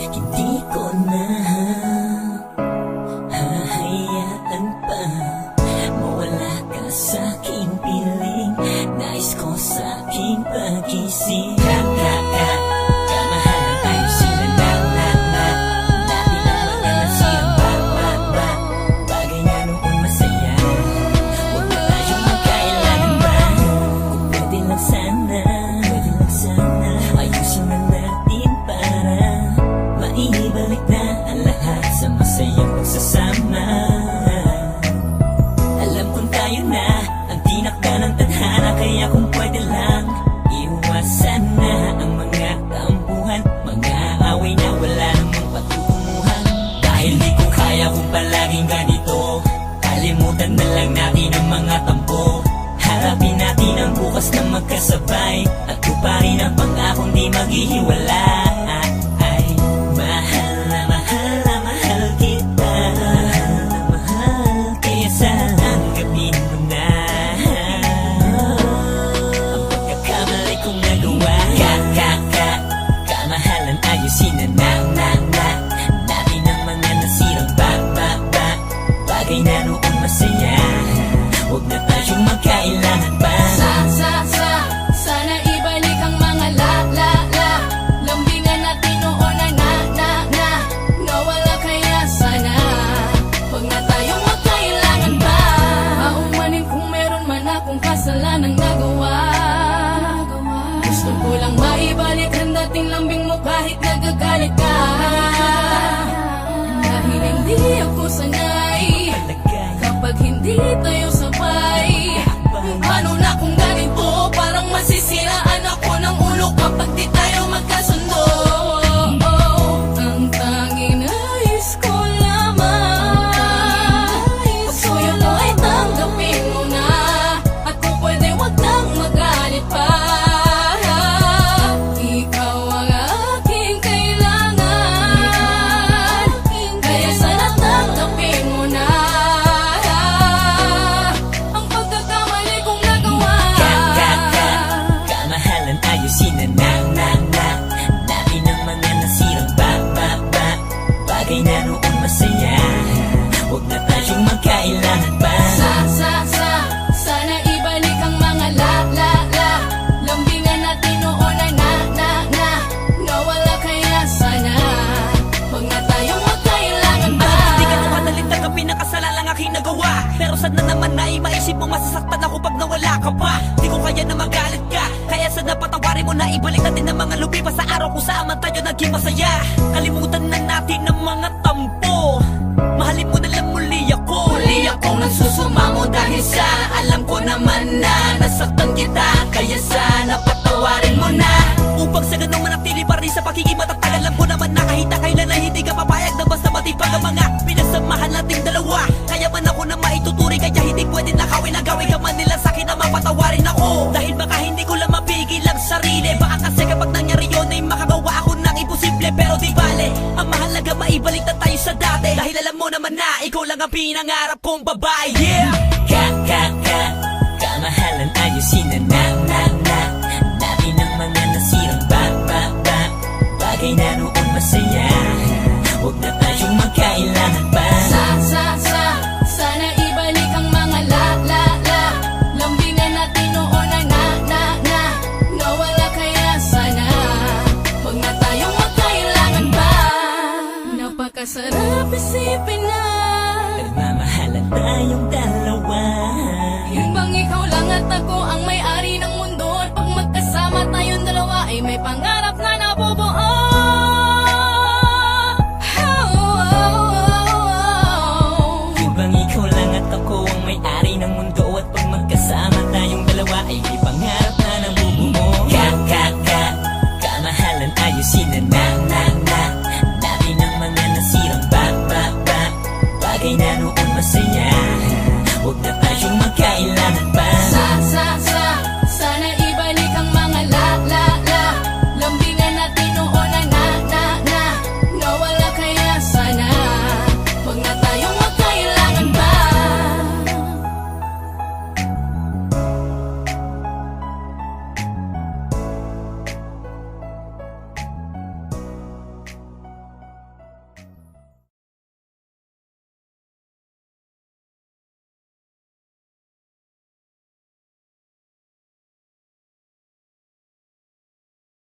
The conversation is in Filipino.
Hindi ko na hahayaan pa mawala ka sa'king piling. Nais ko sa'king pagising. Kamahalan tayo sila na natin ang mga nasirang bagay na noon masaya. Huwag na tayong magkailangan ba? Kung pwede lang sana ayusin na natin para maibalik na ang lahat sa masayang pagsasama. Alam kong tayo na ang tinakda ng tadhana, kaya kung pwede lang iwasan na ang mga tampuhan, mga away na wala namang patutunguhan. Dahil di ko kaya kung palaging ganito, kalimutan na lang natin ang mga tampo. Harapin natin ang bukas na magkasabay at tuparin ang pangakong di maghihiwalay. Mahal kita, kaya sana tanggapin mo na ang pagkakamali kong nagawa. Kamahalan ayusin na natin ang mga nasirang bagay na noon masaya. Huwag na tayong magkailangan pa. Sana ibalik ang mga lambingan natin noon na nawala, kaya sana huwag na tayong magkailangan pa. Maumanin kung meron man akong kasalanang nagawa. Gusto ko lang maibalik ang dating lambing mo kahit nagagalit ka. Dahil hindi ako sanay kapag hindi tayo sabay. Paano na kung ganito? Parang masisiraan ako ng ulo kapag di tayo magkasundo. Ang tanging nais ko lamang pagsuyo ko ay tanggapin mo na. At kung pwede wag nang magalit pa. Ikaw ang aking kailangan, kaya sana tanggapin mo na ang pagkakamali kong nagawa. Kamahalan ayusin na natin ang mga nasirang bagay na noon masaya. Huwag na tayong magkailangan pa. Sana ibalik ang mga lambingan natin noon na nawala, kaya sana huwag na tayong magkailangan pa. Di ka naman madaling tanggapin ang kasalanan aking nagawa, pero sana naman na maisip mo masasaktan ako pag nawala ka pa. Di ko kaya na magalit ka, kaya sana patawarin mo na ibalik natin ang mga lumipas sa araw kung saan man tayo naging masaya. Kalimutan na natin ang mga tampo, mahalin mo na lang muli ako. Muli akong nagsusumamo dahil sa alam ko naman na nasaktan kita, kaya sana patawarin mo na. Upang sa ganong manatili pa rin sa pagiging matatag, alam ko naman na kahit na kailan ay hindi ka papayag na basta matibag ang mga pinagsamahan nating dalawa. Kaya man ako na maituturing, kaya hindi pwede nakawin na gawin ka man nila sa'kin na mapatawarin ako. Dahil baka hindi ko lang mapigil ang sarili, baka kasi kapag nangyari yun ay makagawa ako ng imposible. Pero di bale, ang mahalaga maibalik na tayo sa dati, dahil alam mo naman na ikaw lang ang pinangarap kong babae. Yeah! Kamahalan ayusin na natin ang mga nasirang bagay na noon masaya. Huwag na tayong magkailangan pa. Sana ibalik ang mga lambingan natin noon na nawala, kaya sana huwag na tayong magkailangan pa. Napakasarap isipin na nagmamahalan tayong dalawa. yung bang ikaw lang at ako ang may-ari ng mundo, at pag magkasama tayong dalawa ay may pangarap na nabubuo. Yung bang ikaw lang at ako ang may-ari ng mundo, at pag magkasama tayong dalawa ay may pangarap na nabubuo. Kamahalan ayusin na natin ang mga nasirang bagay na noon masaya. Huwag na tayong magkailangan